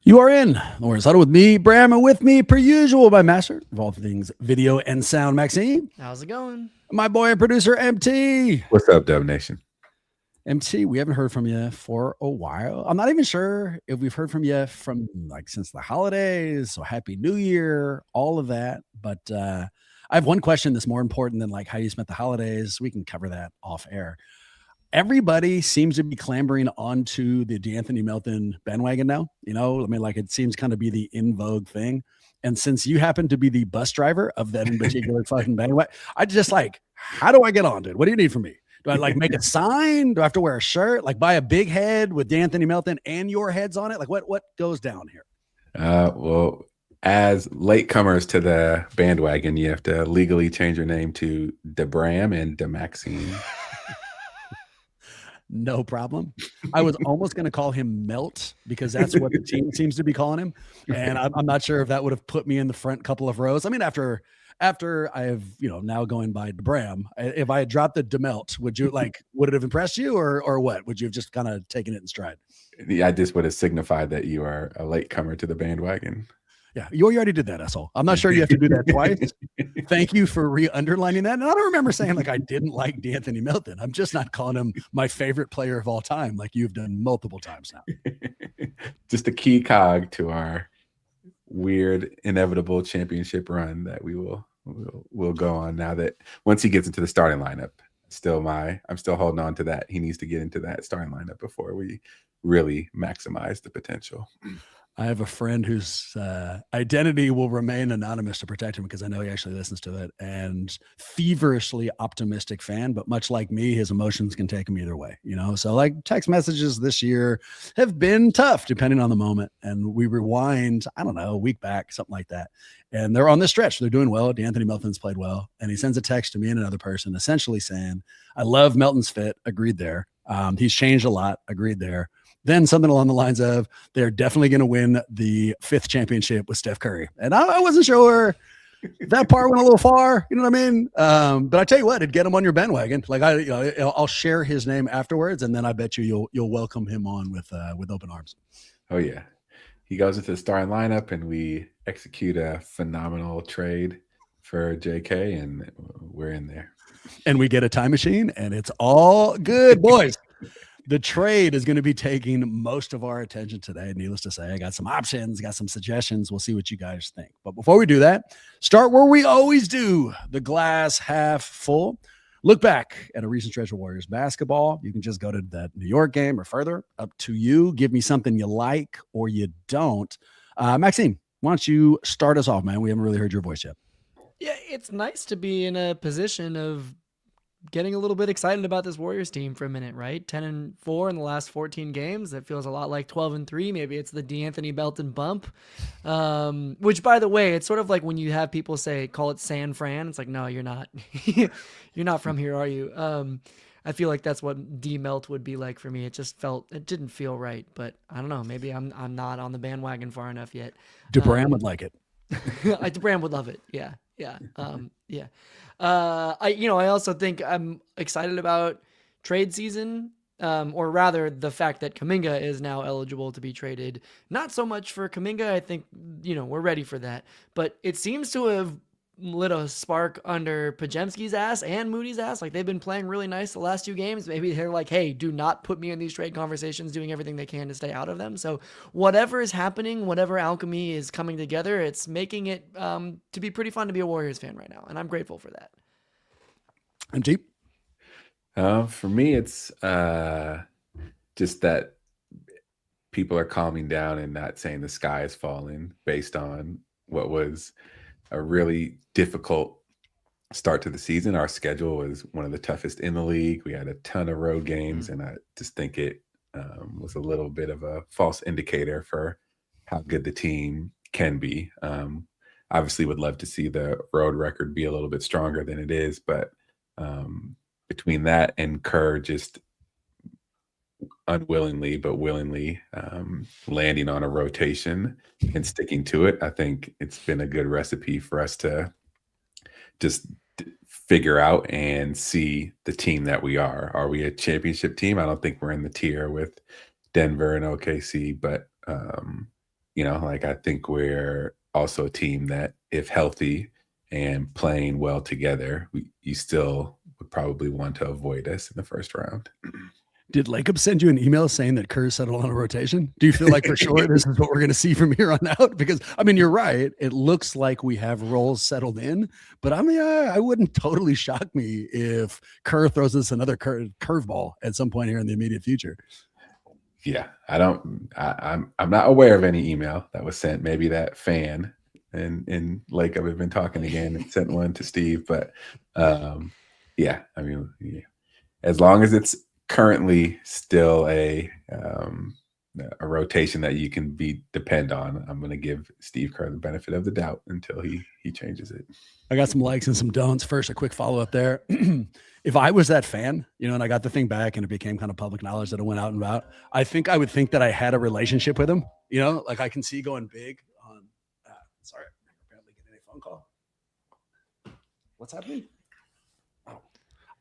You are in Lawrence Huddle with me, Bram, and with me, per usual, my master of all things video and sound, Maxine, How's it going? my boy and producer, MT. What's up, Dub Nation? MT, we haven't heard from you for a while. I'm not even sure if we've heard from you from like since the holidays. So happy New Year, all of that. But I have one question that's more important than like how you spent the holidays. We can cover that off air. Everybody seems to be clambering onto the D'Anthony Melton bandwagon now. You know, I mean, like it seems kind of be the in vogue thing. And since you happen to be the bus driver of that in particular fucking bandwagon, I just like, how do I get onto it? What do you need from me? Do I like make a sign? Do I have to wear a shirt? Like buy a big head with D'Anthony Melton and your heads on it? Like what goes down here? Well, as latecomers to the bandwagon, you have to legally change your name to DeBram and DeMaxine. No problem. I was almost going to call him Melt because that's what the team seems to be calling him. And I'm not sure if that would have put me in the front couple of rows. I mean, after I have, now going by DeBram, if I had dropped the DeMelt, would it have impressed you or what? Would you have just kind of taken it in stride? Yeah, I just would have signified that you are a latecomer to the bandwagon. Yeah, you already did that, asshole. I'm not sure you have to do that twice. Thank you for re-underlining that. And I don't remember saying like I didn't like D'Anthony Melton. I'm just not calling him my favorite player of all time, like you've done multiple times now. Just a key cog to our weird, inevitable championship run that we'll go on now that once he gets into the starting lineup. I'm still holding on to that. He needs to get into that starting lineup before we really maximize the potential. I have a friend whose identity will remain anonymous to protect him because I know he actually listens to it, and feverishly optimistic fan, but much like me, his emotions can take him either way, So like text messages this year have been tough depending on the moment. And we rewind, I don't know, a week back, something like that. And they're on this stretch. They're doing well. D'Anthony Melton's played well. And he sends a text to me and another person essentially saying, I love Melton's fit. Agreed there. He's changed a lot. Agreed there. Then something along the lines of they're definitely going to win the 5th championship with Steph Curry. And I wasn't sure that part went a little far. You know what I mean? But I tell you what, it'd get him on your bandwagon. Like I'll share his name afterwards, and then I bet you'll welcome him on with open arms. Oh yeah, he goes into the starting lineup, and we execute a phenomenal trade for JK, and we're in there. And we get a time machine, and it's all good, boys. The trade is going to be taking most of our attention today. Needless to say, I got some options, got some suggestions. We'll see what you guys think. But before we do that, start where we always do, the glass half full. Look back at a recent stretch of Warriors basketball. You can just go to that New York game or further. Up to you. Give me something you like or you don't. Maxine, why don't you start us off, man? We haven't really heard your voice yet. Yeah, it's nice to be in a position of getting a little bit excited about this Warriors team for a minute, right? 10-4 in the last 14 games. That feels a lot like 12-3. Maybe it's the D'Anthony Melton bump. Which, by the way, it's sort of like when you have people call it San Fran. It's like, no, you're not. You're not from here, are you? I feel like that's what D-Melt would be like for me. It didn't feel right, but I don't know. Maybe I'm not on the bandwagon far enough yet. DeBram would like it. DeBram would love it. Yeah. Yeah. I also think I'm excited about trade season, or rather the fact that Kuminga is now eligible to be traded. Not so much for Kuminga. I think, we're ready for that, but it seems to have lit a spark under Pajemski's ass and Moody's ass. Like they've been playing really nice the last 2 games. Maybe they're like, hey, do not put me in these trade conversations, doing everything they can to stay out of them. So whatever is happening, whatever alchemy is coming together, it's making it to be pretty fun to be a Warriors fan right now. And I'm grateful for that. And Jeep? For me, it's just that people are calming down and not saying the sky is falling based on what was a really difficult start to the season. Our schedule was one of the toughest in the league. We had a ton of road games, and I just think it was a little bit of a false indicator for how good the team can be. Obviously would love to see the road record be a little bit stronger than it is, but between that and Kerr just unwillingly but willingly landing on a rotation and sticking to it, I think it's been a good recipe for us to just figure out and see the team that we are. Are we a championship team? I don't think we're in the tier with Denver and OKC, but like I think we're also a team that, if healthy and playing well together, you still would probably want to avoid us in the first round. Did Lacob send you an email saying that Kerr settled on a rotation? Do you feel like for sure this is what we're going to see from here on out? Because, I mean, you're right. It looks like we have roles settled in, but I mean, I wouldn't totally shock me if Kerr throws us another curveball at some point here in the immediate future. Yeah, I'm not aware of any email that was sent. Maybe that fan and Lacob have been talking again and sent one to Steve, but yeah, I mean, yeah. As long as it's currently still a rotation that you can depend on, I'm going to give Steve Kerr the benefit of the doubt until he changes it. I got some likes and some don'ts. First, a quick follow up there. If I was that fan, and I got the thing back and it became kind of public knowledge that it went out and about, I think I would think that I had a relationship with him. Like I can see going big on. Sorry, apparently getting a phone call. What's happening?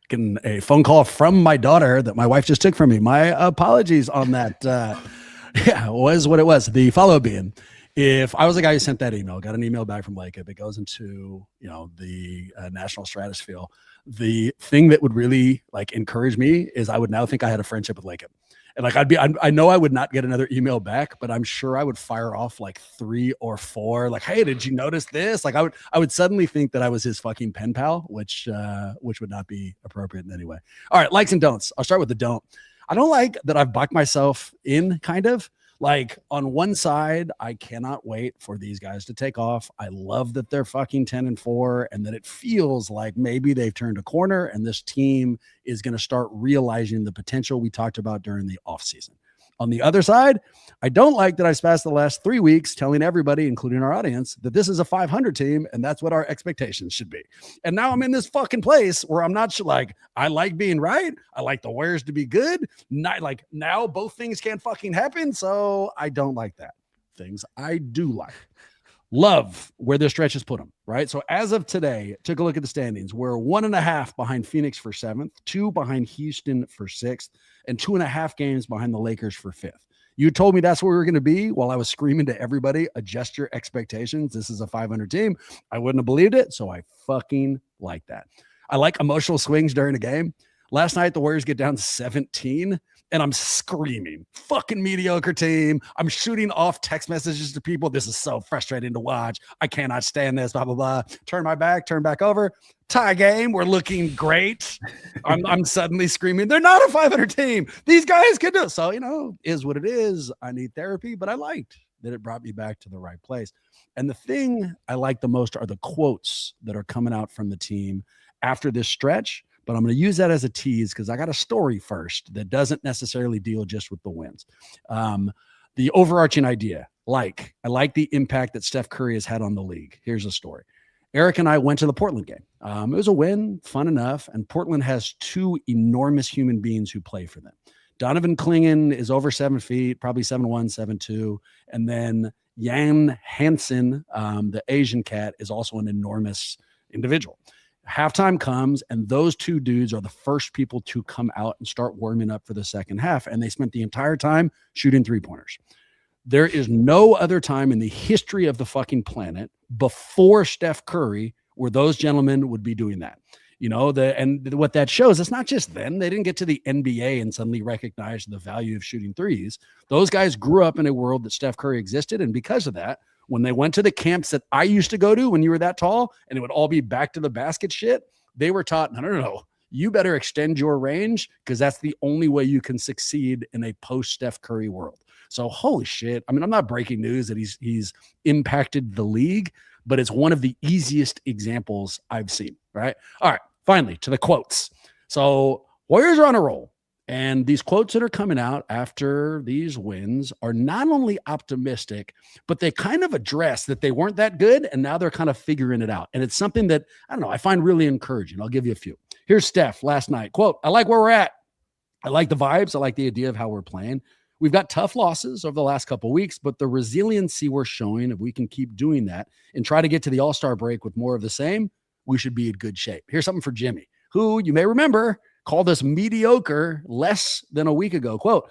Getting a phone call from my daughter that my wife just took from me. My apologies on that. Yeah, it was what it was. The follow-up being, if I was the guy who sent that email, got an email back from Lacob, it goes into the national stratosphere. The thing that would really encourage me is I would now think I had a friendship with Lacob. And I know I would not get another email back, but I'm sure I would fire off 3 or 4. Hey, did you notice this? I would suddenly think that I was his fucking pen pal, which would not be appropriate in any way. All right, likes and don'ts. I'll start with the don't. I don't like that I've backed myself in, kind of. On one side, I cannot wait for these guys to take off. I love that they're fucking 10-4 and that it feels like maybe they've turned a corner and this team is going to start realizing the potential we talked about during the offseason. On the other side, I don't like that I spent the last 3 weeks telling everybody, including our audience, that this is a 500 team and that's what our expectations should be. And now I'm in this fucking place where I'm not I like being right. I like the Warriors to be good. Not now both things can't fucking happen. So I don't like that. Things I do like. Love where their stretches put them, right? So as of today, took a look at the standings. We're 1.5 behind Phoenix for 7th, 2 behind Houston for 6th, and 2.5 games behind the Lakers for 5th. You told me that's where we were going to be while I was screaming to everybody, adjust your expectations. This is a 500 team. I wouldn't have believed it, so I fucking like that. I like emotional swings during a game. Last night, the Warriors get down 17, and I'm screaming, fucking mediocre team. I'm shooting off text messages to people. This is so frustrating to watch. I cannot stand this, blah, blah, blah. Turn back over. Tie game. We're looking great. I'm suddenly screaming, they're not a 500 team. These guys can do it. So, is what it is. I need therapy, but I liked that it brought me back to the right place. And the thing I like the most are the quotes that are coming out from the team after this stretch. But I'm going to use that as a tease because I got a story first that doesn't necessarily deal just with the wins. The overarching idea, I like the impact that Steph Curry has had on the league. Here's a story. Eric and I went to the Portland game. It was a win, fun enough. And Portland has 2 enormous human beings who play for them. Donovan Clingan is over 7 feet, probably 7'1", 7'2". And then Jan Hansen, the Asian cat, is also an enormous individual. Halftime comes, and those 2 dudes are the first people to come out and start warming up for the second half. And they spent the entire time shooting 3-pointers. There is no other time in the history of the fucking planet before Steph Curry where those gentlemen would be doing that. And what that shows, it's not just them. They didn't get to the NBA and suddenly recognize the value of shooting threes. Those guys grew up in a world that Steph Curry existed. And because of that, when they went to the camps that I used to go to when you were that tall, and it would all be back to the basket shit, they were taught, no. You better extend your range because that's the only way you can succeed in a post-Steph Curry world. So holy shit. I mean, I'm not breaking news that he's impacted the league, but it's one of the easiest examples I've seen, right? All right, finally, to the quotes. So Warriors are on a roll. And these quotes that are coming out after these wins are not only optimistic, but they kind of address that they weren't that good, and now they're kind of figuring it out. And it's something that, I don't know, I find really encouraging. I'll give you a few. Here's Steph last night. Quote, I like where we're at. I like the vibes. I like the idea of how we're playing. We've got tough losses over the last couple of weeks, but the resiliency we're showing, if we can keep doing that and try to get to the All-Star break with more of the same, we should be in good shape. Here's something for Jimmy, who you may remember called us mediocre less than a week ago. Quote,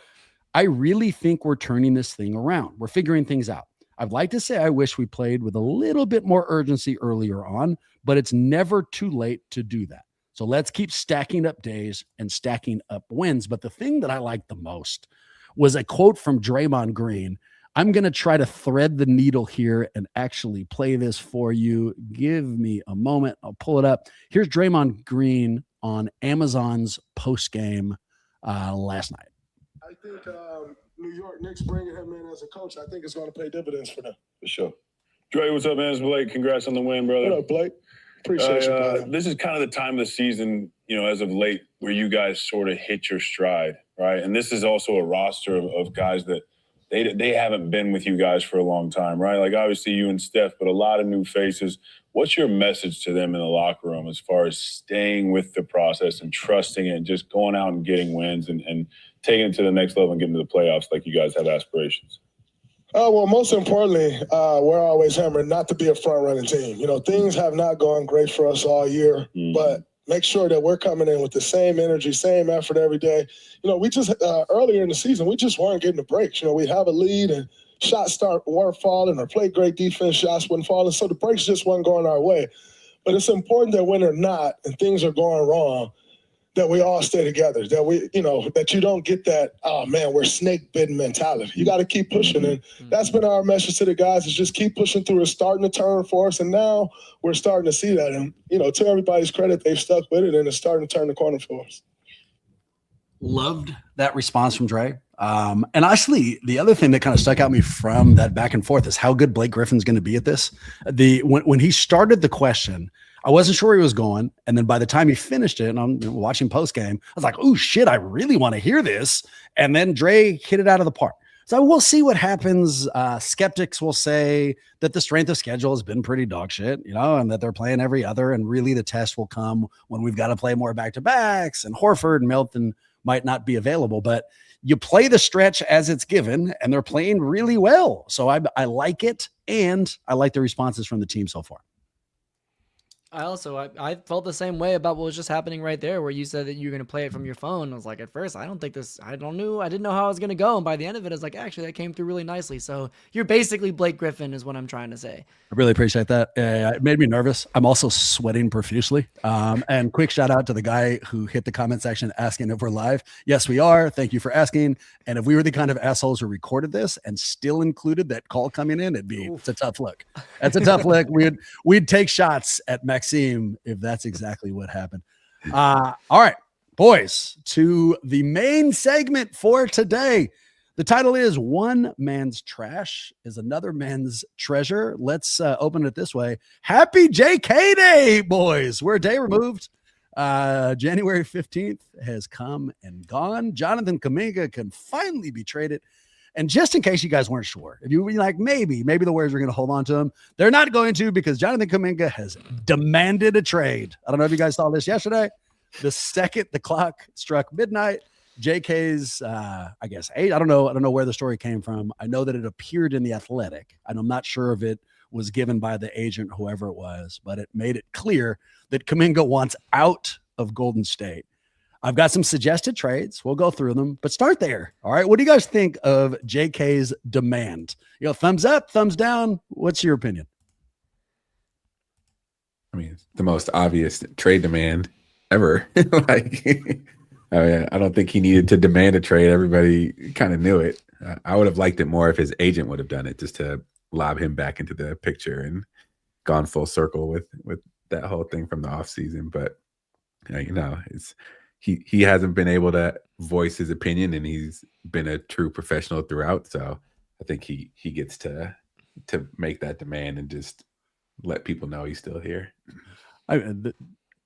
I really think we're turning this thing around. We're figuring things out. I'd like to say I wish we played with a little bit more urgency earlier on, but it's never too late to do that. So let's keep stacking up days and stacking up wins. But the thing that I liked the most was a quote from Draymond Green. I'm going to try to thread the needle here and actually play this for you. Give me a moment. I'll pull it up. Here's Draymond Green on Amazon's postgame last night. I think New York Knicks bringing him in as a coach, I think it's going to pay dividends for them. For sure. Dre, what's up, man? It's Blake. Congrats on the win, brother. What up, Blake? Appreciate you, brother. This is kind of the time of the season, as of late, where you guys sort of hit your stride, right? And this is also a roster of guys that they haven't been with you guys for a long time, right? Like, obviously, you and Steph, but a lot of new faces. What's your message to them in the locker room as far as staying with the process and trusting it and just going out and getting wins and taking it to the next level and getting to the playoffs like you guys have aspirations? Well, most importantly, we're always hammering not to be a front-running team. Things have not gone great for us all year, but make sure that we're coming in with the same energy, same effort every day. We just earlier in the season, we just weren't getting the breaks. We have a lead and shots weren't falling or play great defense, shots weren't falling. So the breaks just weren't going our way. But it's important that when they're not and things are going wrong, that we all stay together, that we, that you don't get that, oh man, we're snake bitten mentality. You got to keep pushing. And that's been our message to the guys, is just keep pushing through. It's starting to turn for us. And now we're starting to see that. And, to everybody's credit, they've stuck with it and it's starting to turn the corner for us. Loved that response from Dre. And honestly, the other thing that kind of stuck out me from that back and forth is how good Blake Griffin's going to be at this. When he started the question, I wasn't sure where he was going. And then by the time he finished it and I'm watching post game, I was like, oh shit, I really want to hear this. And then Dre hit it out of the park. So we'll see what happens. Skeptics will say that the strength of schedule has been pretty dog shit, and that they're playing every other. And really the test will come when we've got to play more back-to-backs and Horford and Melton might not be available. But you play the stretch as it's given and they're playing really well. So I like it. And I like the responses from the team so far. I felt the same way about what was just happening right there, where you said that you're going to play it from your phone. I was like, at first, I didn't know how I was going to go. And by the end of it, I was like, actually, that came through really nicely. So you're basically Blake Griffin is what I'm trying to say. I really appreciate that. It made me nervous. I'm also sweating profusely. And quick shout out to the guy who hit the comment section asking if we're live. Yes, we are. Thank you for asking. And if we were the kind of assholes who recorded this and still included that call coming in, it's a tough look. That's a tough look. We'd take shots at Maxime if that's exactly what happened. All right, boys, to the main segment for today. The title is One Man's Trash is Another Man's Treasure. Let's open it this way. Happy JK Day, boys. We're a day removed. January 15th has come and gone. Jonathan Kuminga can finally be traded. And just in case you guys weren't sure, if you were like, maybe the Warriors are going to hold on to him, they're not going to, because Jonathan Kuminga has demanded a trade. I don't know if you guys saw this yesterday. The second the clock struck midnight, JK's, I guess, 8. I don't know where the story came from. I know that it appeared in The Athletic, and I'm not sure if it was given by the agent, whoever it was, but it made it clear that Kuminga wants out of Golden State. I've got some suggested trades. We'll go through them, but start there. All right. What do you guys think of JK's demand? Thumbs up, thumbs down. What's your opinion? I mean, it's the most obvious trade demand ever. I don't think he needed to demand a trade. Everybody kind of knew it. I would have liked it more if his agent would have done it, just to lob him back into the picture and gone full circle with that whole thing from the offseason. But it's he hasn't been able to voice his opinion, and he's been a true professional throughout. So I think he gets to make that demand and just let people know he's still here.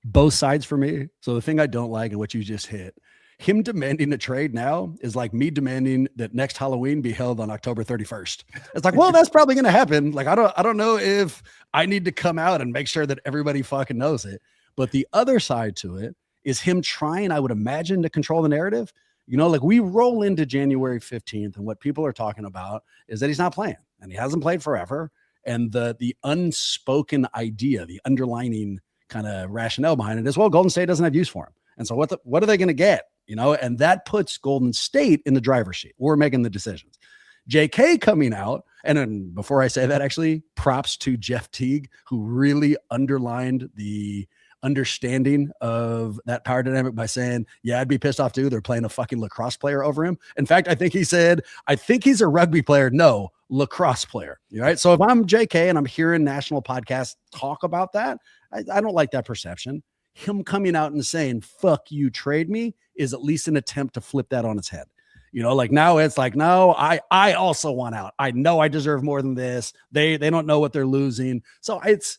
Both sides for me. So the thing I don't like, and what you just hit, him demanding a trade now is like me demanding that next Halloween be held on October 31st. It's like, well, that's probably going to happen. Like, I don't know if I need to come out and make sure that everybody fucking knows it. But the other side to it is him trying, I would imagine, to control the narrative. Like we roll into January 15th, and what people are talking about is that he's not playing, and he hasn't played forever. And the unspoken idea, the underlining kind of rationale behind it is, well, Golden State doesn't have use for him. And so what are they going to get? And that puts Golden State in the driver's seat. We're making the decisions. JK coming out And then before I say that, actually, props to Jeff Teague, who really underlined the understanding of that power dynamic by saying, yeah, I'd be pissed off too. They're playing a fucking lacrosse player over him. In fact, I think he said, I think he's a rugby player. No, lacrosse player. Right. So if I'm JK and I'm hearing national podcasts talk about that, I don't like that perception. Him coming out and saying, fuck you, trade me, is at least an attempt to flip that on its head. Like now it's like, no, I also want out. I know I deserve more than this. They don't know what they're losing. So it's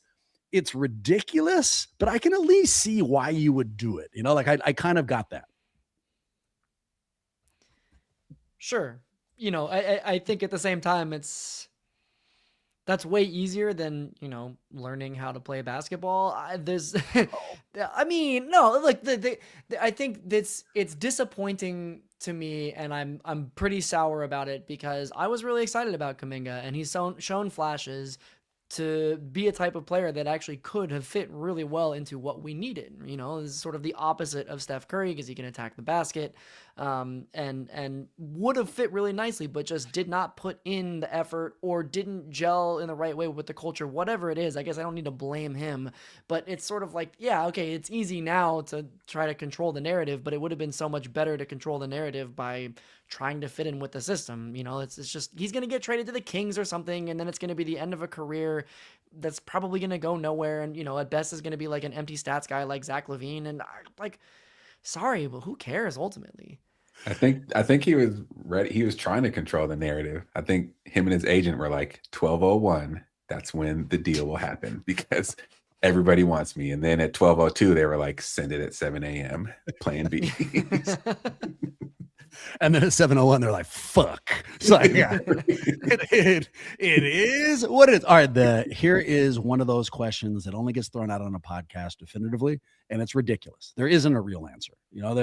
ridiculous, but I can at least see why you would do it. Like I kind of got that. Sure. I think at the same time, that's way easier than, learning how to play basketball. I mean, no, like I think it's disappointing to me, and I'm pretty sour about it because I was really excited about Kuminga, and he's shown flashes to be a type of player that actually could have fit really well into what we needed. This is sort of the opposite of Steph Curry because he can attack the basket, and would have fit really nicely, but just did not put in the effort or didn't gel in the right way with the culture, whatever it is. I guess I don't need to blame him, but it's sort of like, yeah, okay, it's easy now to try to control the narrative, but it would have been so much better to control the narrative by trying to fit in with the system. It's just, he's going to get traded to the Kings or something, and then it's going to be the end of a career that's probably going to go nowhere. And, at best is going to be like an empty stats guy like Zach LaVine. And sorry, but who cares ultimately? I think he was ready. He was trying to control the narrative. I think him and his agent were like 12:01. That's when the deal will happen because everybody wants me. And then at 12:02, they were like, send it at 7 a.m. Plan B. And then at 7:01, they're like, fuck. It's like, yeah, it is what it is. All right. Here is one of those questions that only gets thrown out on a podcast definitively, and it's ridiculous. There isn't a real answer.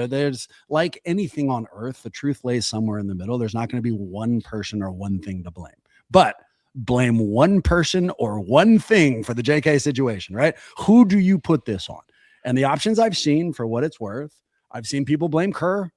There's like anything on earth, the truth lays somewhere in the middle. There's not going to be one person or one thing to blame, but blame one person or one thing for the JK situation, right? Who do you put this on? And the options I've seen, for what it's worth, I've seen people blame Kerr,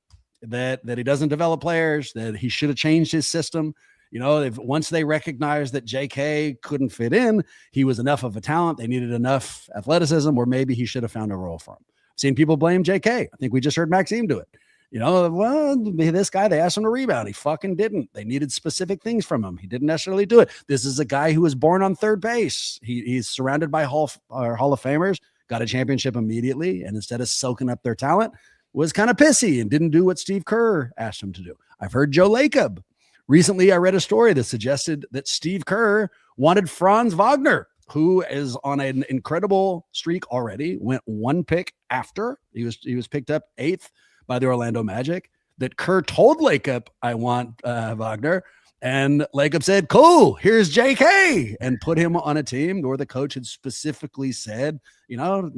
that he doesn't develop players, that he should have changed his system. Once they recognized that JK couldn't fit in, he was enough of a talent, they needed enough athleticism, or maybe he should have found a role for him. I've seen people blame JK. I think we just heard Maxime do it. Well, this guy, they asked him to rebound. He fucking didn't. They needed specific things from him. He didn't necessarily do it. This is a guy who was born on third base. He's surrounded by Hall of Famers, got a championship immediately, and instead of soaking up their talent, was kind of pissy and didn't do what Steve Kerr asked him to do. I've heard Joe Lacob. Recently, I read a story that suggested that Steve Kerr wanted Franz Wagner, who is on an incredible streak already, went one pick after. He was picked up 8th by the Orlando Magic, that Kerr told Lacob, I want Wagner. And Lacob said, cool, here's JK, and put him on a team where the coach had specifically said, no,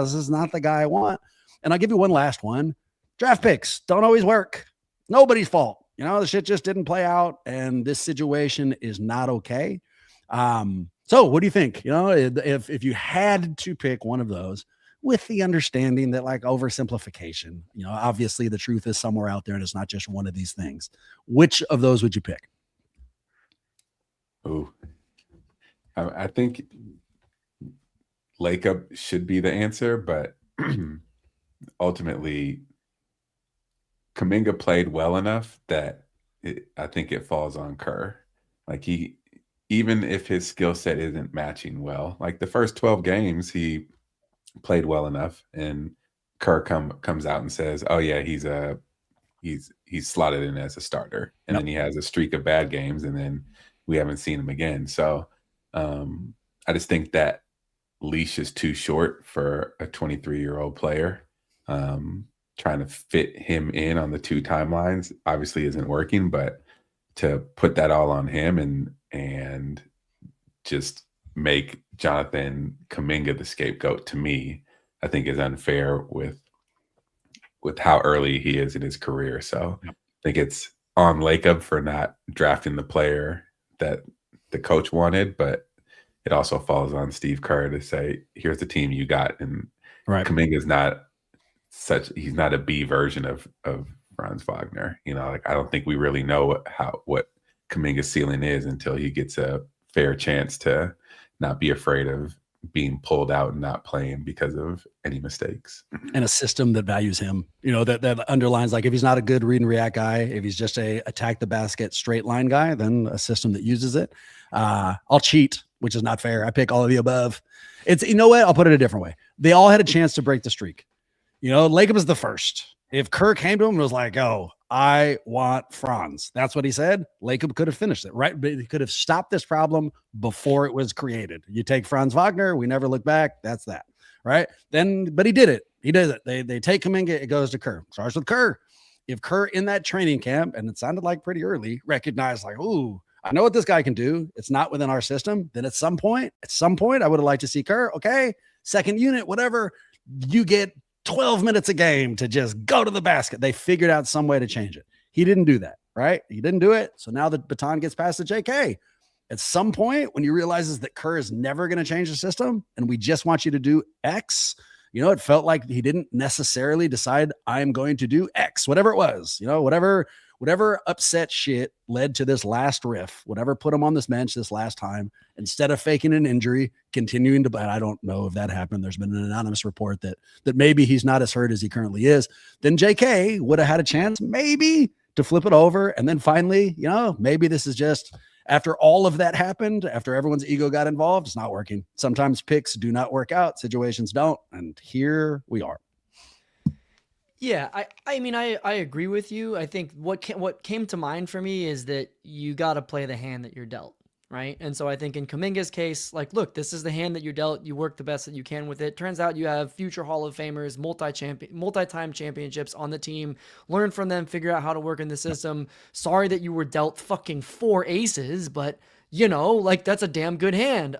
this is not the guy I want. And I'll give you one last one. Draft picks don't always work. Nobody's fault. The shit just didn't play out, and this situation is not okay. So what do you think? If you had to pick one of those, with the understanding that, like, oversimplification, obviously the truth is somewhere out there and it's not just one of these things, which of those would you pick? Ooh, I think Lacob should be the answer, but ultimately Kuminga played well enough that I think it falls on Kerr. Like, even if his skill set isn't matching well, like the first 12 games, he played well enough, and Kerr comes out and says, oh yeah, he's slotted in as a starter. And then he has a streak of bad games, and then we haven't seen him again. So I just think that leash is too short for a 23-year-old player. Trying to fit him in on the two timelines obviously isn't working, but to put that all on him and just make Jonathan Kuminga the scapegoat, to me, I think is unfair with how early he is in his career. So I think it's on Lacob for not drafting the player that the coach wanted, but it also falls on Steve Kerr to say, here's the team you got. And right. Kuminga's not he's not a B version of Franz Wagner. Like, I don't think we really know what Kuminga's ceiling is until he gets a fair chance to not be afraid of being pulled out and not playing because of any mistakes. And a system that values him, that underlines, like, if he's not a good read and react guy, if he's just a attack the basket straight line guy, then a system that uses it. I'll cheat, which is not fair. I pick all of the above. It's, you know what? I'll put it a different way. They all had a chance to break the streak. Lacob was the first. If Kerr came to him and was like, "Oh, I want Franz," that's what he said, Lacob could have finished it, right? But he could have stopped this problem before it was created. You take Franz Wagner, we never look back. That's that, right? But he did it. He did it. They take Kuminga, it goes to Kerr. Starts with Kerr. If Kerr in that training camp, and it sounded like pretty early, recognized like, "Ooh, I know what this guy can do. It's not within our system." Then at some point, I would have liked to see Kerr, okay, second unit, whatever, you get 12 minutes a game to just go to the basket. They figured out some way to change it. He didn't do that, right? He didn't do it. So now the baton gets passed to JK. At some point, when he realizes that Kerr is never going to change the system and we just want you to do X, it felt like he didn't necessarily decide, I'm going to do X, whatever it was, whatever upset shit led to this last riff, whatever put him on this bench this last time, instead of faking an injury, continuing to, I don't know if that happened. There's been an anonymous report that maybe he's not as hurt as he currently is. Then JK would have had a chance maybe to flip it over. And then finally, maybe this is just, after all of that happened, after everyone's ego got involved, it's not working. Sometimes picks do not work out. Situations don't. And here we are. Yeah, I agree with you. I think what came to mind for me is that you got to play the hand that you're dealt, right? And so I think in Kuminga's case, like, look, this is the hand that you're dealt. You work the best that you can with it. Turns out you have future Hall of Famers, multi-time championships on the team. Learn from them, figure out how to work in the system. Sorry that you were dealt fucking 4 aces, but that's a damn good hand.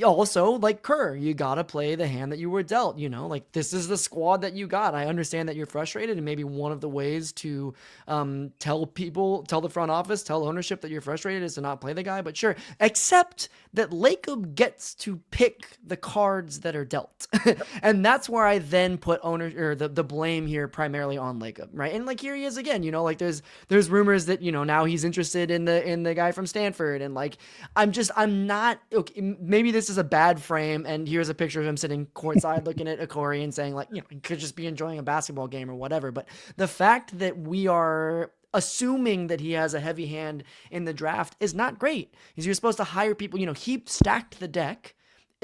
Also, like Kerr, you got to play the hand that you were dealt, this is the squad that you got. I understand that you're frustrated, and maybe one of the ways to tell the front office, tell ownership that you're frustrated is to not play the guy, but sure, except that Lacob gets to pick the cards that are dealt. And that's where I then put the blame here primarily on Lacob, right? And like, here he is again, there's rumors that, now he's interested in the guy from Stanford, and like, I'm not, okay, maybe this is a bad frame, and here's a picture of him sitting courtside looking at Okori and saying, like, he could just be enjoying a basketball game or whatever. But the fact that we are assuming that he has a heavy hand in the draft is not great, because you're supposed to hire people. He stacked the deck,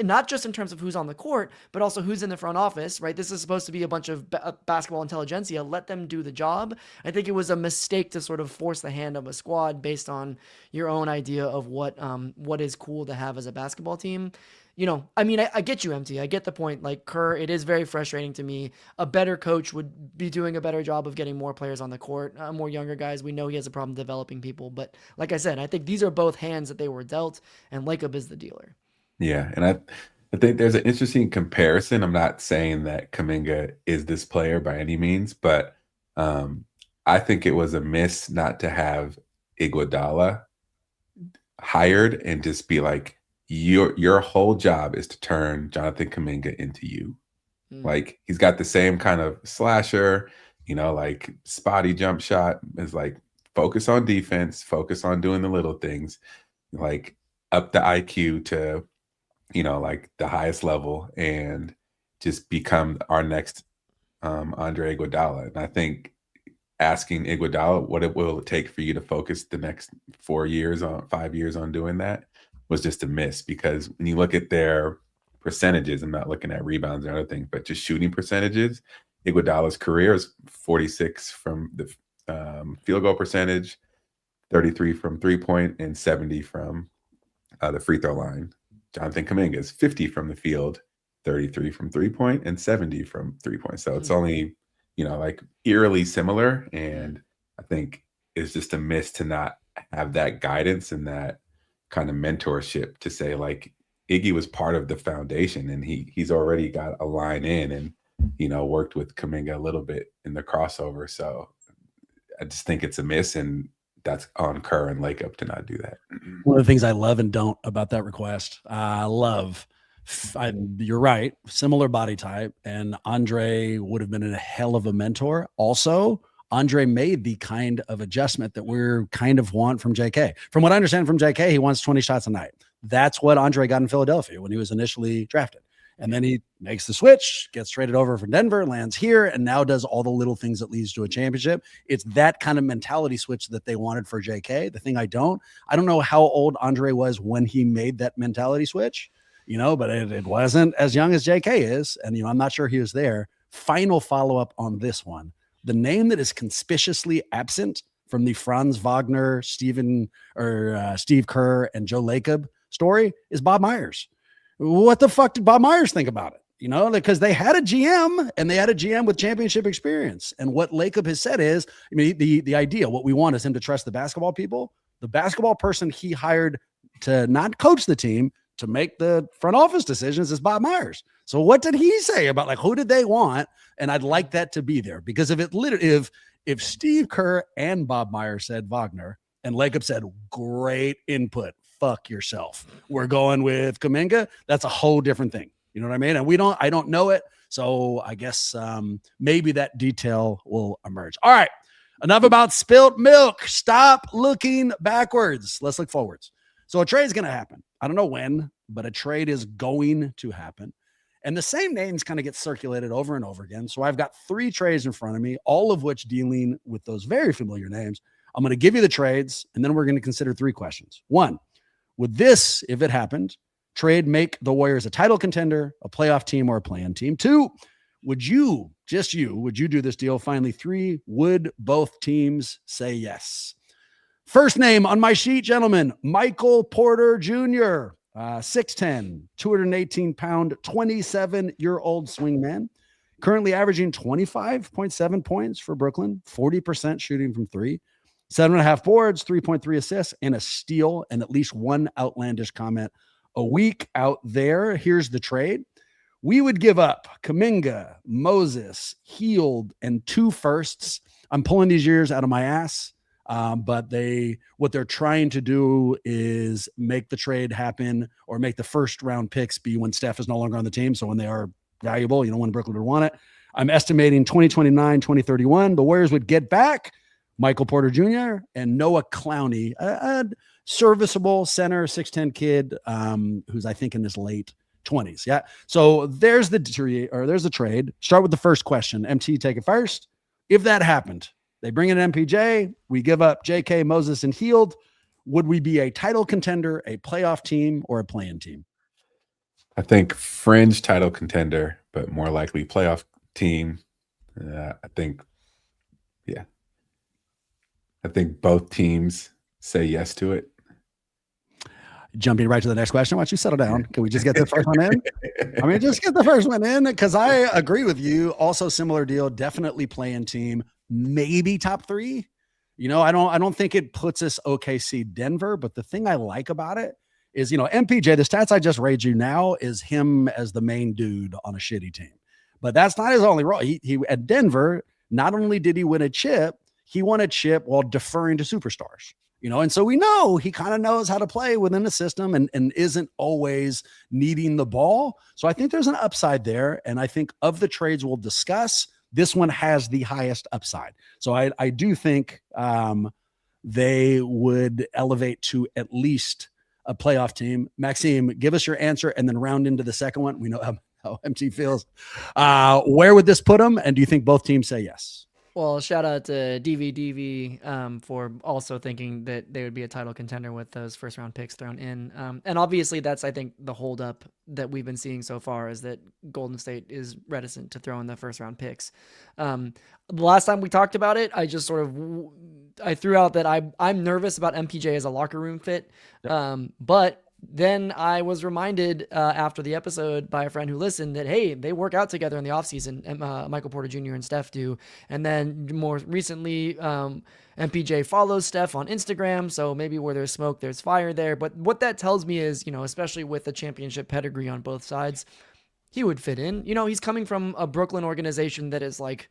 not just in terms of who's on the court, but also who's in the front office, right? This is supposed to be a bunch of basketball intelligentsia. Let them do the job. I think it was a mistake to sort of force the hand of a squad based on your own idea of what is cool to have as a basketball team. I get you, MT. I get the point. Like, Kerr, it is very frustrating to me. A better coach would be doing a better job of getting more players on the court, more younger guys. We know he has a problem developing people. But like I said, I think these are both hands that they were dealt, and Lacob is the dealer. Yeah, and I think there's an interesting comparison. I'm not saying that Kuminga is this player by any means, but I think it was a miss not to have Iguodala hired and just be like, your whole job is to turn Jonathan Kuminga into you. Like, he's got the same kind of slasher, like spotty jump shot. Is like, focus on defense, focus on doing the little things, like up the IQ to like the highest level, and just become our next Andre Iguodala. And I think asking Iguodala what it will take for you to focus the next 5 years on doing that was just a miss, because when you look at their percentages, I'm not looking at rebounds or other things, but just shooting percentages, Iguodala's career is 46 from the field goal percentage, 33 from 3-point, and 70 from the free throw line. Jonathan Kuminga is 50 from the field, 33 from 3-point, and 70 from 3-point. So it's only, like eerily similar. And I think it's just a miss to not have that guidance and that kind of mentorship to say, like, Iggy was part of the foundation, and he's already got a line in, and, worked with Kuminga a little bit in the crossover. So I just think it's a miss, and that's on Kerr and Lacob to not do that. One of the things I love and don't about that request, you're right, similar body type, and Andre would have been a hell of a mentor. Also, Andre made the kind of adjustment that we're kind of want from JK. From what I understand from JK, he wants 20 shots a night. That's what Andre got in Philadelphia when he was initially drafted. And then he makes the switch, gets traded over from Denver, lands here, and now does all the little things that leads to a championship. It's that kind of mentality switch that they wanted for JK. The thing I don't know how old Andre was when he made that mentality switch, but it wasn't as young as JK is. And, I'm not sure he was there. Final follow-up on this one. The name that is conspicuously absent from the Franz Wagner, Steve Kerr, and Joe Lacob story is Bob Myers. What the fuck did Bob Myers think about it? Because they had a GM and they had a GM with championship experience. And what Lacob has said is, the idea, what we want is him to trust the basketball people. The basketball person he hired to not coach the team, to make the front office decisions, is Bob Myers. So what did he say about who did they want? And I'd like that to be there, because if Steve Kerr and Bob Myers said Wagner and Lacob said, great input, fuck yourself, we're going with Kuminga, that's a whole different thing. You know what I mean? And I don't know it. So I guess maybe that detail will emerge. All right. Enough about spilt milk. Stop looking backwards. Let's look forwards. So a trade is going to happen. I don't know when, but a trade is going to happen. And the same names kind of get circulated over and over again. So I've got 3 trades in front of me, all of which dealing with those very familiar names. I'm going to give you the trades, and then we're going to consider 3 questions. 1, would this, if it happened, trade make the Warriors a title contender, a playoff team, or a play-in team? 2, would you do this deal? Finally, 3, would both teams say yes? First name on my sheet, gentlemen, Michael Porter Jr., 6'10", 218-pound, 27-year-old swingman, currently averaging 25.7 points for Brooklyn, 40% shooting from 3, 7.5 boards, 3.3 assists, and a steal, and at least 1 outlandish comment a week out there. Here's the trade. We would give up Kuminga, Moses, Hield, and 2 firsts. I'm pulling these years out of my ass. But what they're trying to do is make the trade happen, or make the first round picks be when Steph is no longer on the team. So when they are valuable, when Brooklyn would want it. I'm estimating 2029, 2031, the Warriors would get back Michael Porter Jr. and Noah Clowney, a serviceable center, 6'10" kid, who's I think in his late 20s. Yeah. So there's the trade. Start with the first question. MT, take it first. If that happened, they bring in MPJ, we give up JK, Moses, and Hield. Would we be a title contender, a playoff team, or a play-in team? I think fringe title contender, but more likely playoff team. I think both teams say yes to it. Jumping right to the next question. Why don't you settle down? Can we just get the first one in? Just get the first one in, because I agree with you. Also similar deal, definitely play-in team, maybe top 3. I don't think it puts us OKC Denver, but the thing I like about it is, MPJ, the stats I just read you now is him as the main dude on a shitty team. But that's not his only role. He at Denver, not only did he win a chip, he won a chip while deferring to superstars. And so we know he kind of knows how to play within the system and isn't always needing the ball. So I think there's an upside there. And I think of the trades we'll discuss, this one has the highest upside. So I do think they would elevate to at least a playoff team. Maxime, give us your answer and then round into the second one. We know how MT feels. Where would this put them? And do you think both teams say yes? Well, shout out to DVDV for also thinking that they would be a title contender with those first round picks thrown in. And obviously that's, I think, the holdup that we've been seeing so far is that Golden State is reticent to throw in the first round picks. The last time we talked about it, I just I threw out that I'm nervous about MPJ as a locker room fit. Yep. But then I was reminded after the episode by a friend who listened that, hey, they work out together in the offseason. Michael Porter Jr. and Steph do. And then more recently, MPJ follows Steph on Instagram. So maybe where there's smoke, there's fire there. But what that tells me is, especially with the championship pedigree on both sides, he would fit in. He's coming from a Brooklyn organization that is like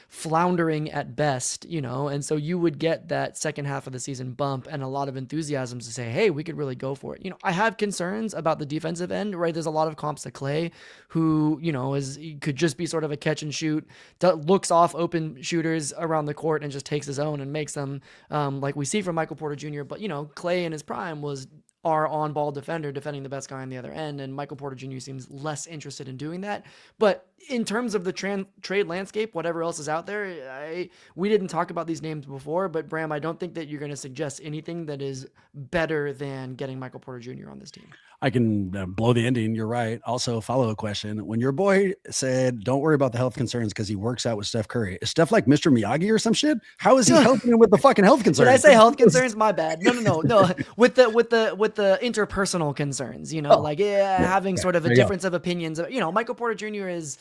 floundering at best, you know, and so you would get that second half of the season bump and a lot of enthusiasm to say, hey, we could really go for it. You know, I have concerns about the defensive end, right? There's a lot of comps to Clay, who, you know, could just be sort of a catch and shoot, looks off open shooters around the court and just takes his own and makes them, like we see from Michael Porter Jr. But, you know, Clay in his prime was our on-ball defender defending the best guy on the other end, and Michael Porter Jr. seems less interested in doing that. But in terms of the trade landscape, whatever else is out there, we didn't talk about these names before, but Bram, I don't think that you're going to suggest anything that is better than getting Michael Porter Jr. on this team. I can blow the ending. You're right. Also, follow up question. When your boy said, don't worry about the health concerns because he works out with Steph Curry, is Steph like Mr. Miyagi or some shit? How is he helping him with the fucking health concerns? Did I say health concerns? My bad. No. With the interpersonal concerns, you know, having sort of a difference of opinions. You know, Michael Porter Jr. is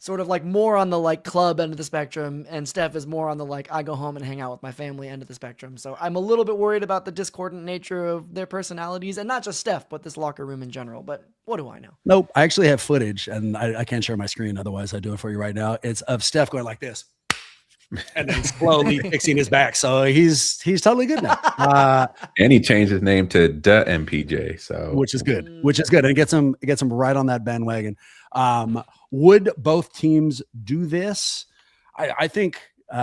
sort of like more on the like club end of the spectrum, and Steph is more on the like I go home and hang out with my family end of the spectrum. So I'm a little bit worried about the discordant nature of their personalities, and not just Steph, but this locker room in general. But what do I know? Nope. I actually have footage, and I can't share my screen. Otherwise, I do it for you right now. It's of Steph going like this, and then slowly fixing his back. So he's totally good now. And he changed his name to Da MPJ. So which is good. And it gets him right on that bandwagon. Would both teams do this? I think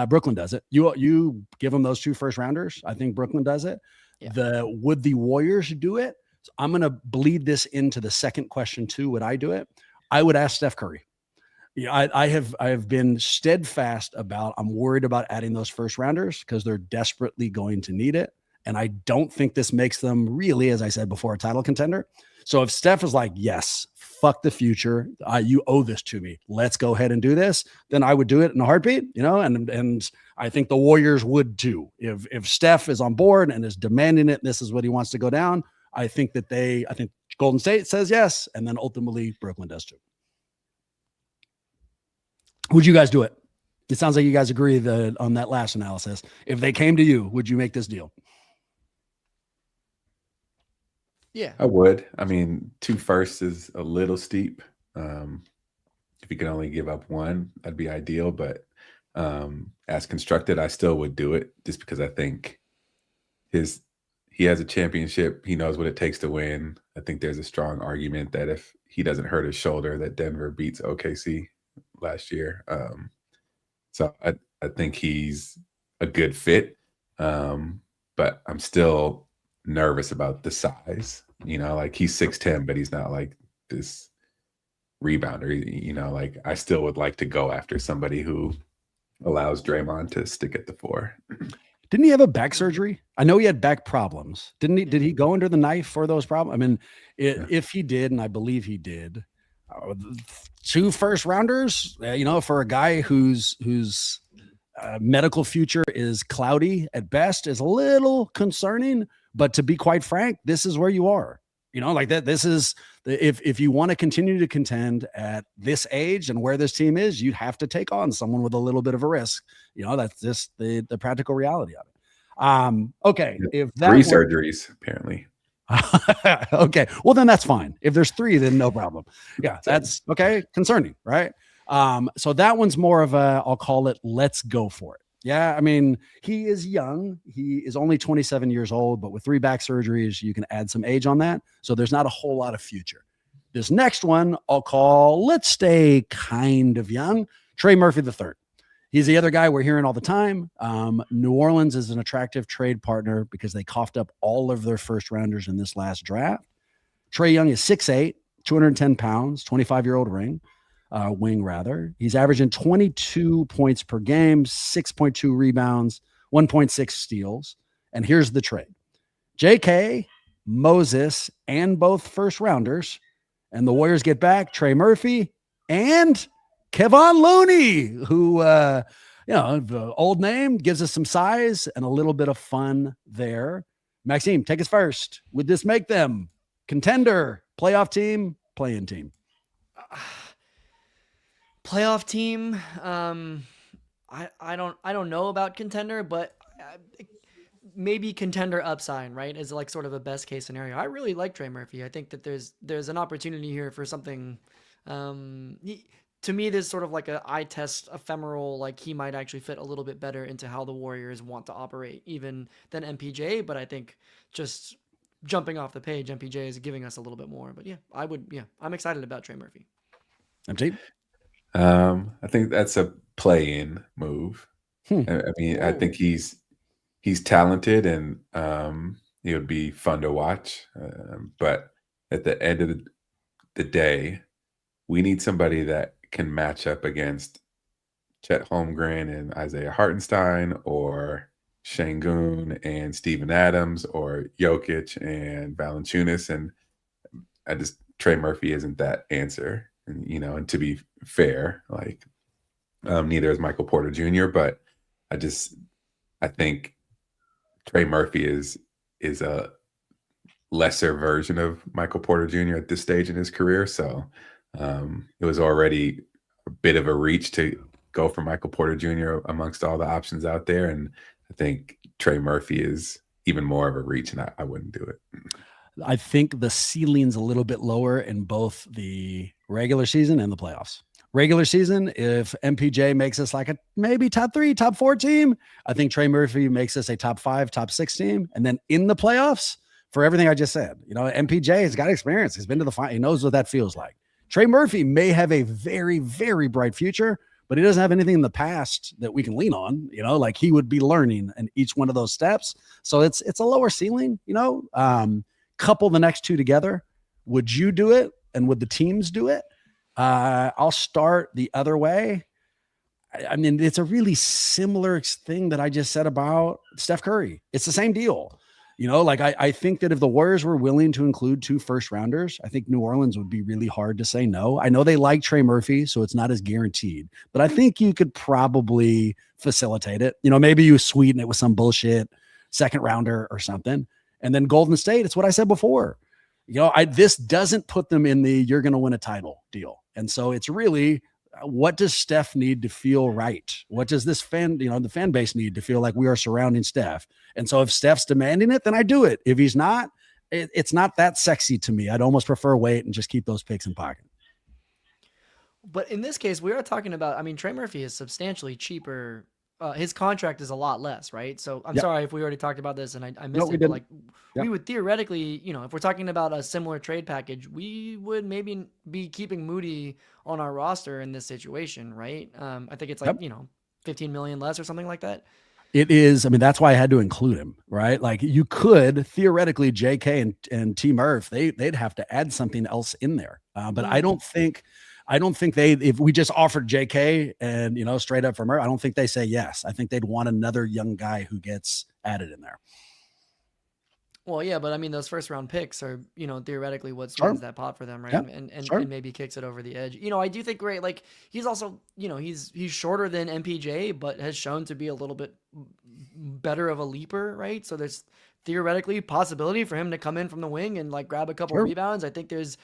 Brooklyn does it. You give them those 2 first rounders. I think Brooklyn does it. Yeah. Would the Warriors do it? So I'm going to bleed this into the second question too. Would I do it? I would ask Steph Curry. Yeah, I have been steadfast about I'm worried about adding those first rounders because they're desperately going to need it. And I don't think this makes them really, as I said before, a title contender. So if Steph is like, yes, fuck the future, you owe this to me, let's go ahead and do this, then I would do it in a heartbeat, you know, and I think the Warriors would too. If Steph is on board and is demanding it, this is what he wants to go down, I think Golden State says yes, and then ultimately Brooklyn does too. Would you guys do it? It sounds like you guys agree on that last analysis. If they came to you, would you make this deal? Yeah, I would. I mean, 2 firsts is a little steep. If you could only give up 1, that'd be ideal. But as constructed, I still would do it just because I think he has a championship. He knows what it takes to win. I think there's a strong argument that if he doesn't hurt his shoulder, that Denver beats OKC last year. So I think he's a good fit. But I'm still nervous about the size, you know, like he's 6'10", but he's not like this rebounder, you know, like I still would like to go after somebody who allows Draymond to stick at the 4. Didn't he have a back surgery? I know he had back problems. Didn't he? Did he go under the knife for those problems? I mean, if he did, and I believe he did, 2 first rounders, you know, for a guy whose medical future is cloudy at best is a little concerning. But to be quite frank, this is where you are, you know, like that. This is if you want to continue to contend at this age and where this team is, you'd have to take on someone with a little bit of a risk. You know, that's just the practical reality of it. Okay. If that 3 surgeries, apparently. Okay. Well, then that's fine. If there's 3, then no problem. Yeah, that's okay. Concerning, right? So that one's more of I'll call it, let's go for it. Yeah, I mean, he is young. He is only 27 years old, but with 3 back surgeries, you can add some age on that. So there's not a whole lot of future. This next one I'll call, let's stay kind of young, Trey Murphy III. He's the other guy we're hearing all the time. New Orleans is an attractive trade partner because they coughed up all of their first rounders in this last draft. Trey Young is 6'8", 210 pounds, 25-year-old wing rather. He's averaging 22 points per game, 6.2 rebounds, 1.6 steals. And here's the trade. JK, Moses, and both first rounders. And the Warriors get back Trey Murphy and Kevon Looney, who, the old name, gives us some size and a little bit of fun there. Maxime, take us first. Would this make them contender, playoff team, play-in team? Playoff team. I don't know about contender, but maybe contender upside, right? Is like sort of a best case scenario. I really like Trey Murphy. I think that there's an opportunity here for something. to me, there's sort of like a eye test ephemeral, like he might actually fit a little bit better into how the Warriors want to operate even than MPJ. But I think just jumping off the page, MPJ is giving us a little bit more. But I'm excited about Trey Murphy. MT? I think that's a play-in move. I mean, I Whoa. think he's talented and he would be fun to watch. But at the end of the day, we need somebody that can match up against Chet Holmgren and Isaiah Hartenstein, or Şengün and Steven Adams, or Jokic and Valanciunas. And Trey Murphy isn't that answer. And, and to be fair, like neither is Michael Porter Jr., but I think Trey Murphy is a lesser version of Michael Porter Jr. at this stage in his career. So it was already a bit of a reach to go for Michael Porter Jr. amongst all the options out there. And I think Trey Murphy is even more of a reach, and I wouldn't do it. I think the ceiling's a little bit lower in both the regular season and the playoffs. Regular season, if MPJ makes us like a maybe top 3, top 4 team, I think Trey Murphy makes us a top 5, top 6 team. And then in the playoffs, for everything I just said, MPJ has got experience. He's been to the final. He knows what that feels like. Trey Murphy may have a very, very bright future, but he doesn't have anything in the past that we can lean on. Like he would be learning in each one of those steps. So it's a lower ceiling. Couple the next two together. Would you do it? And would the teams do it? I'll start the other way. I mean, it's a really similar thing that I just said about Steph Curry. It's the same deal. I think that if the Warriors were willing to include 2 first-rounders, I think New Orleans would be really hard to say no. I know they like Trey Murphy, so it's not as guaranteed, but I think you could probably facilitate it. Maybe you sweeten it with some bullshit second rounder or something. And then Golden State, it's what I said before. This doesn't put them in the you're going to win a title deal. And so it's really, what does Steph need to feel right? What does this the fan base need to feel like we are surrounding Steph? And so if Steph's demanding it, then I do it. If he's not, it's not that sexy to me. I'd almost prefer wait and just keep those picks in pocket. But in this case, we are talking about, Trey Murphy is substantially cheaper. His contract is a lot less, right? So I'm sorry if we already talked about this and I missed it. But like we would theoretically, if we're talking about a similar trade package, we would maybe be keeping Moody on our roster in this situation, right? I think it's like, 15 million less or something like that. It is. That's why I had to include him, right? Like you could theoretically JK and T Murph, they'd have to add something else in there. But I don't think if we just offered JK and, straight up from her, I don't think they say yes. I think they'd want another young guy who gets added in there. Well, yeah, but those first round picks are, theoretically what swings that pot for them, right? Yeah, and maybe kicks it over the edge. I do think like he's also, he's shorter than MPJ, but has shown to be a little bit better of a leaper, right? So there's theoretically possibility for him to come in from the wing and like grab a couple rebounds. I think there's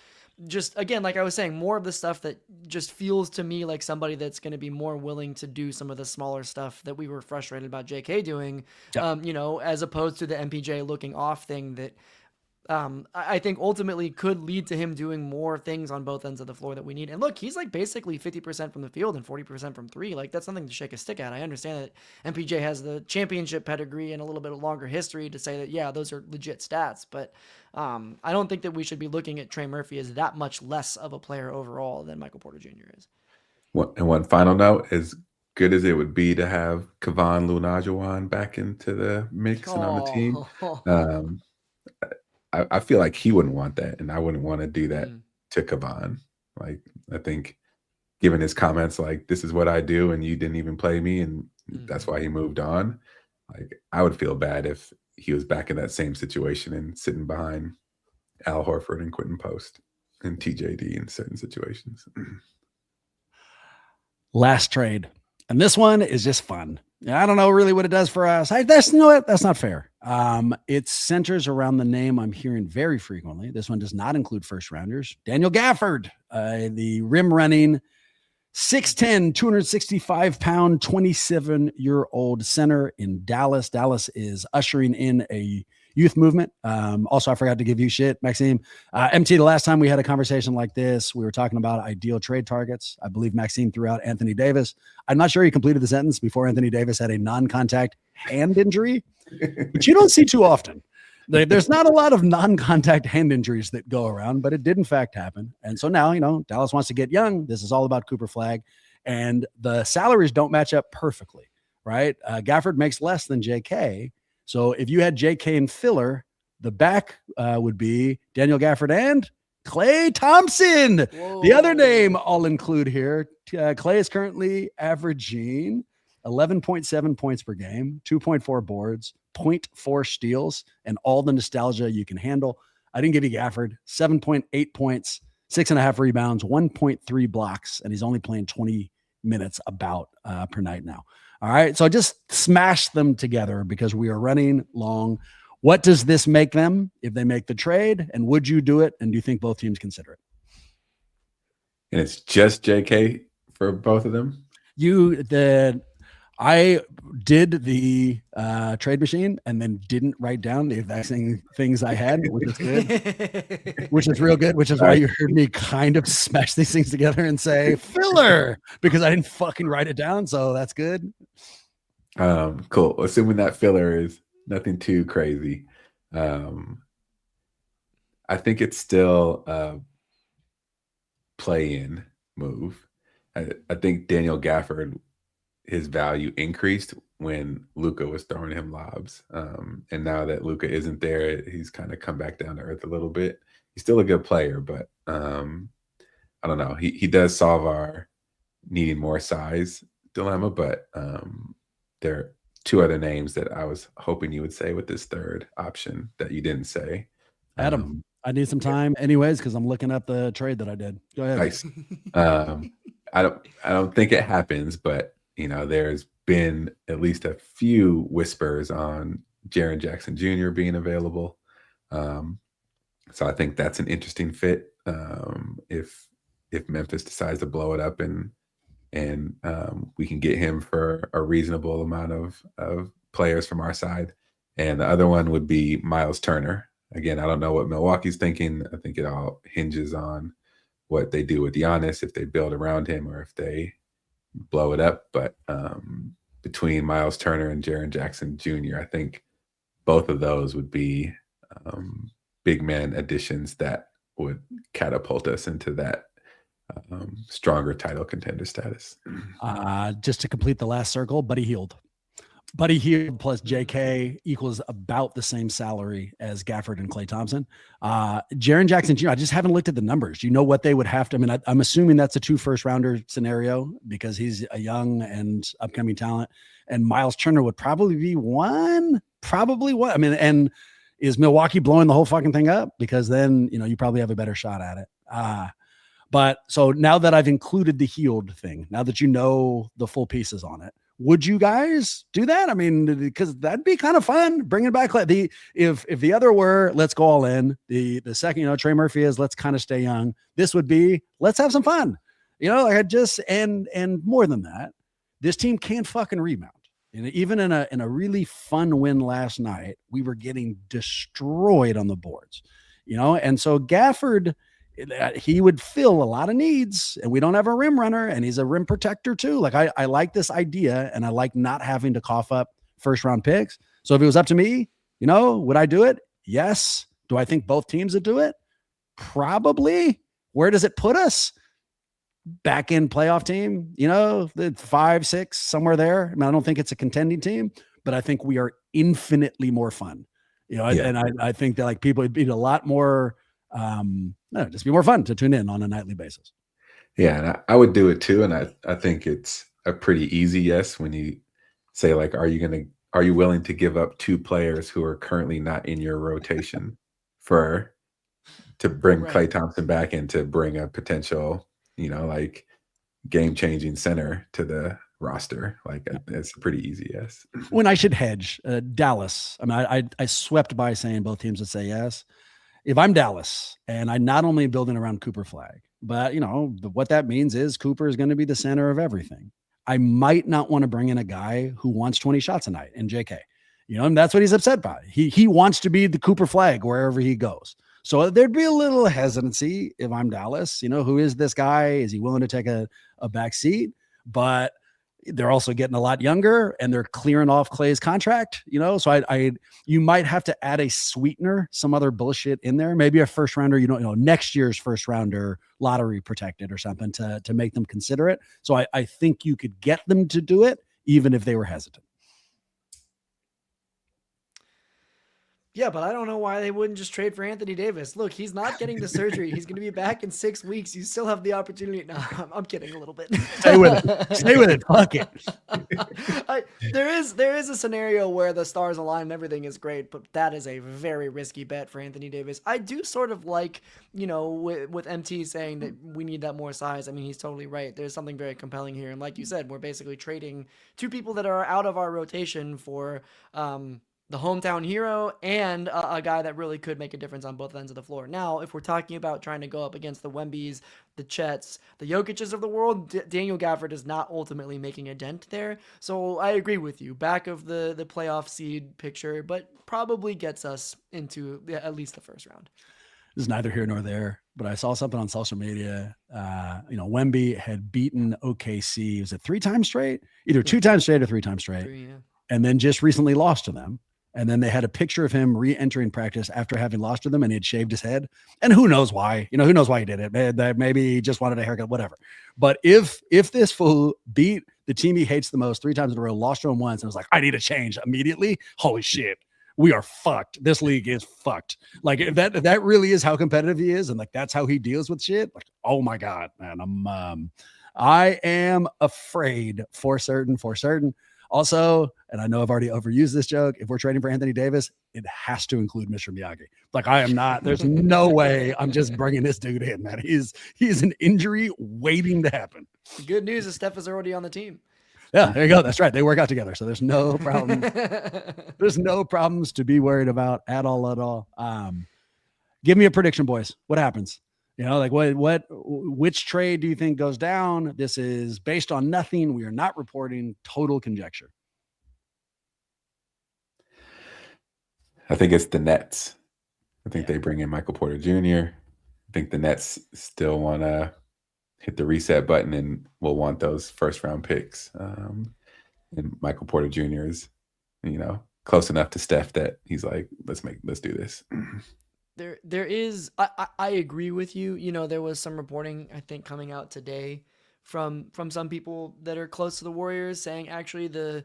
just, again, like I was saying, more of the stuff that just feels to me like somebody that's going to be more willing to do some of the smaller stuff that we were frustrated about JK doing, as opposed to the MPJ looking off thing that I think ultimately could lead to him doing more things on both ends of the floor that we need. And look, he's like basically 50% from the field and 40% from 3. Like that's something to shake a stick at. I understand that MPJ has the championship pedigree and a little bit of longer history to say that, yeah, those are legit stats. But I don't think that we should be looking at Trey Murphy as that much less of a player overall than Michael Porter Jr. is. And one final note, as good as it would be to have Kevon Loonagjuan back into the mix and on the team, I feel like he wouldn't want that, and I wouldn't want to do that to Kevon. Like, I think given his comments like, this is what I do, and you didn't even play me, and that's why he moved on. Like, I would feel bad if he was back in that same situation and sitting behind Al Horford and Quentin Post and TJD in certain situations. Last trade. And this one is just fun. I don't know really what it does for us. That's not fair. It centers around the name I'm hearing very frequently. This one does not include first rounders. Daniel Gafford, the rim running 6'10", 265-pound, 27-year-old center in Dallas. Dallas is ushering in a youth movement. Also, I forgot to give you shit, Maxime. MT, the last time we had a conversation like this, we were talking about ideal trade targets. I believe Maxime threw out Anthony Davis. I'm not sure he completed the sentence before Anthony Davis had a non-contact hand injury, which you don't see too often. There's not a lot of non-contact hand injuries that go around, but it did in fact happen. And so now, Dallas wants to get young. This is all about Cooper Flagg, and the salaries don't match up perfectly, right? Gafford makes less than JK. So if you had JK and filler, the back would be Daniel Gafford and Klay Thompson. Whoa. The other name I'll include here. Klay is currently averaging 11.7 points per game, 2.4 boards, 0.4 steals, and all the nostalgia you can handle. I didn't give you Gafford. 7.8 points, 6.5 rebounds, 1.3 blocks, and he's only playing 20 minutes about per night now. All right, so I just smashed them together because we are running long. What does this make them if they make the trade? And would you do it? And do you think both teams consider it? And it's just JK for both of them? I did the trade machine and then didn't write down the exact same things I had, which is good, which is real good, which is why you heard me kind of smash these things together and say filler because I didn't fucking write it down. So that's good. Cool. Assuming that filler is nothing too crazy. I think it's still a play-in move. I think Daniel Gafford, his value increased when Luka was throwing him lobs. And now that Luka isn't there, he's kind of come back down to earth a little bit. He's still a good player, but I don't know. He does solve our needing more size dilemma, but there are two other names that I was hoping you would say with this third option that you didn't say. Adam, I need some time anyways, because I'm looking up the trade that I did. Go ahead. Nice. I don't think it happens, but there's been at least a few whispers on Jaren Jackson Jr. being available. So I think that's an interesting fit. If Memphis decides to blow it up and we can get him for a reasonable amount of players from our side. And the other one would be Miles Turner. Again, I don't know what Milwaukee's thinking. I think it all hinges on what they do with Giannis, if they build around him or if they blow it up. But between Miles Turner and Jaren Jackson Jr., I think both of those would be big man additions that would catapult us into that stronger title contender status. Just to complete the last circle, Buddy Hield plus JK equals about the same salary as Gafford and Klay Thompson. Jaren Jackson Jr., I just haven't looked at the numbers. Do you know what they would have to? I mean, I'm assuming that's a 2 first-rounder scenario because he's a young and upcoming talent. And Miles Turner would probably be one. I mean, and is Milwaukee blowing the whole fucking thing up? Because then, you probably have a better shot at it. But so now that I've included the Hield thing, now that you know the full pieces on it, would you guys do that? I mean, because that'd be kind of fun. Bringing back if the other were let's go all in. The second, Trey Murphy is let's kind of stay young. This would be let's have some fun. And more than that, this team can't fucking rebound. Even in a really fun win last night, we were getting destroyed on the boards. And so Gafford, he would fill a lot of needs, and we don't have a rim runner, and he's a rim protector too. Like I like this idea, and I like not having to cough up first round picks. So if it was up to me, would I do it? Yes. Do I think both teams would do it? Probably. Where does it put us? Back in playoff team, the 5, 6, somewhere there. I mean, I don't think it's a contending team, but I think we are infinitely more fun. And I think that people would be a lot more just be more fun to tune in on a nightly basis. Yeah, and I would do it too. And I think it's a pretty easy yes when you say are you willing to give up 2 players who are currently not in your rotation to bring Klay Thompson back and to bring a potential, game-changing center to the roster? It's a pretty easy yes. When I should hedge, Dallas. I mean, I swept by saying both teams would say yes. If I'm Dallas and I not only building around Cooper Flagg, but what that means is Cooper is going to be the center of everything. I might not want to bring in a guy who wants 20 shots a night in JK. And that's what he's upset by. He wants to be the Cooper flag wherever he goes. So there'd be a little hesitancy if I'm Dallas. Who is this guy? Is he willing to take a back seat? But they're also getting a lot younger and they're clearing off Clay's contract, so you might have to add a sweetener, some other bullshit in there, maybe a first rounder, next year's first rounder lottery protected or something to make them consider it. So I think you could get them to do it even if they were hesitant. Yeah, but I don't know why they wouldn't just trade for Anthony Davis. Look, he's not getting the surgery. He's going to be back in 6 weeks. You still have the opportunity. No, I'm kidding a little bit. Stay with it. Fuck it. There is a scenario where the stars align and everything is great, but that is a very risky bet for Anthony Davis. I do sort of like, with MT saying that we need that more size. I mean, he's totally right. There's something very compelling here. And like you said, we're basically trading two people that are out of our rotation for, the hometown hero and a guy that really could make a difference on both ends of the floor. Now, if we're talking about trying to go up against the Wembys, the Chets, the Jokic's of the world, Daniel Gafford is not ultimately making a dent there. So I agree with you. Back of the playoff seed picture, but probably gets us into at least the first round. This is neither here nor there, but I saw something on social media. Wemby had beaten OKC. Was it 3 times straight? Either 2 times straight or 3 times straight. 3, yeah. And then just recently lost to them. And then they had a picture of him re-entering practice after having lost to them, and he had shaved his head. And who knows why? Who knows why he did it? Maybe he just wanted a haircut, whatever. But if this fool beat the team he hates the most 3 times in a row, lost to him once, and was like, I need a change immediately, holy shit, we are fucked. This league is fucked. Like, if that really is how competitive he is, and like that's how he deals with shit, like, oh my God, man, I am afraid for certain. Also, and I know I've already overused this joke, if we're trading for Anthony Davis, it has to include Mr. Miyagi. Like, I am not, there's no way I'm just bringing this dude in, man. He's an injury waiting to happen. The good news is Steph is already on the team. Yeah, there you go. That's right. They work out together. So there's no problem. There's no problems to be worried about at all. Give me a prediction, boys. What happens? Which trade do you think goes down? This is based on nothing. We are not reporting, total conjecture. I think it's the Nets. I think they bring in Michael Porter Jr. I think the Nets still want to hit the reset button and will want those first round picks. And Michael Porter Jr. is, close enough to Steph that he's like, let's do this. There is, I agree with you. There was some reporting, I think, coming out today from some people that are close to the Warriors saying actually the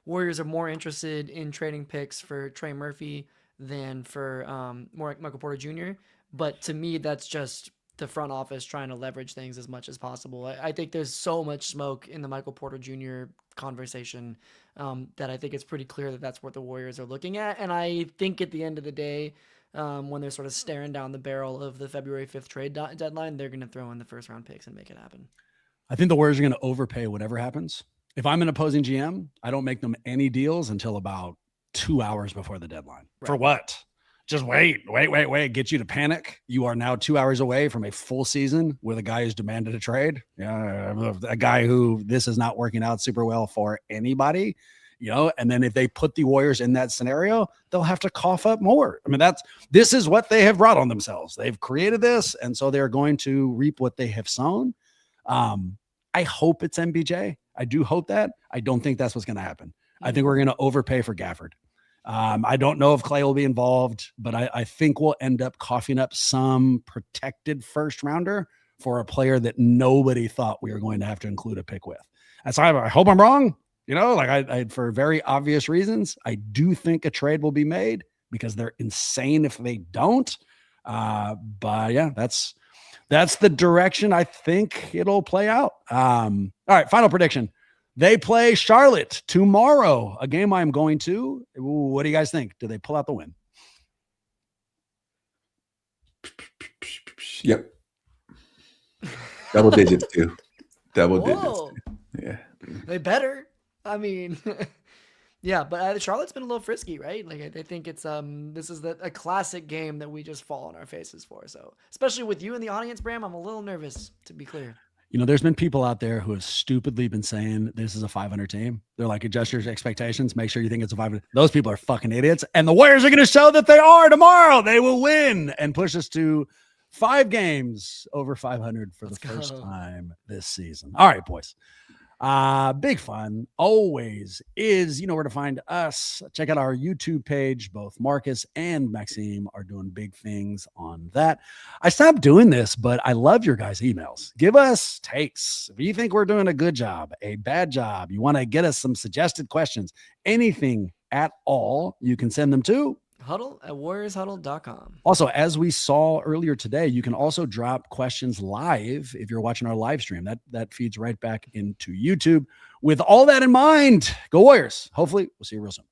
Warriors are more interested in trading picks for Trey Murphy than for Michael Porter Jr. But to me, that's just the front office trying to leverage things as much as possible. I think there's so much smoke in the Michael Porter Jr. conversation that I think it's pretty clear that that's what the Warriors are looking at. And I think at the end of the day, when they're sort of staring down the barrel of the February 5th trade deadline, they're going to throw in the first round picks and make it happen. I think the Warriors are going to overpay whatever happens. If I'm an opposing GM, I don't make them any deals until about 2 hours before the deadline. Right. For what? Just wait, get you to panic. You are now 2 hours away from a full season with a guy who's demanded a trade. Yeah, a guy who this is not working out super well for anybody. And then if they put the Warriors in that scenario, they'll have to cough up more. I mean, this is what they have brought on themselves. They've created this, and so they're going to reap what they have sown. I hope it's MBJ. I do hope that. I don't think that's what's going to happen. I think we're going to overpay for Gafford. I don't know if Clay will be involved, but I think we'll end up coughing up some protected first rounder for a player that nobody thought we were going to have to include a pick with. And so I hope I'm wrong. I for very obvious reasons, I do think a trade will be made because they're insane if they don't. But yeah, that's the direction I think it'll play out. All right, final prediction. They play Charlotte tomorrow, a game I'm going to. What do you guys think? Do they pull out the win? Yep. Double digits too. Double digits. Yeah. They better. I mean, yeah, but Charlotte's been a little frisky, right? Like I think it's this is a classic game that we just fall on our faces for. So especially with you in the audience, Bram, I'm a little nervous, to be clear. There's been people out there who have stupidly been saying this is a 500 team. They're like, adjust your expectations. Make sure you think it's a 500. Those people are fucking idiots. And the Warriors are going to show that they are tomorrow. They will win and push us to 5 games over 500 for the first time this season. All right, boys. Big fun always is. You know where to find us. Check out our YouTube page. Both Marcus and Maxime are doing big things on that. I stopped doing this, but I love your guys' emails. Give us takes. If you think we're doing a good job, a bad job, you want to get us some suggested questions, anything at all, you can send them to Huddle@warriorshuddle.com. Also, as we saw earlier today, you can also drop questions live if you're watching our live stream. That feeds right back into YouTube. With all that in mind, go Warriors. Hopefully, we'll see you real soon.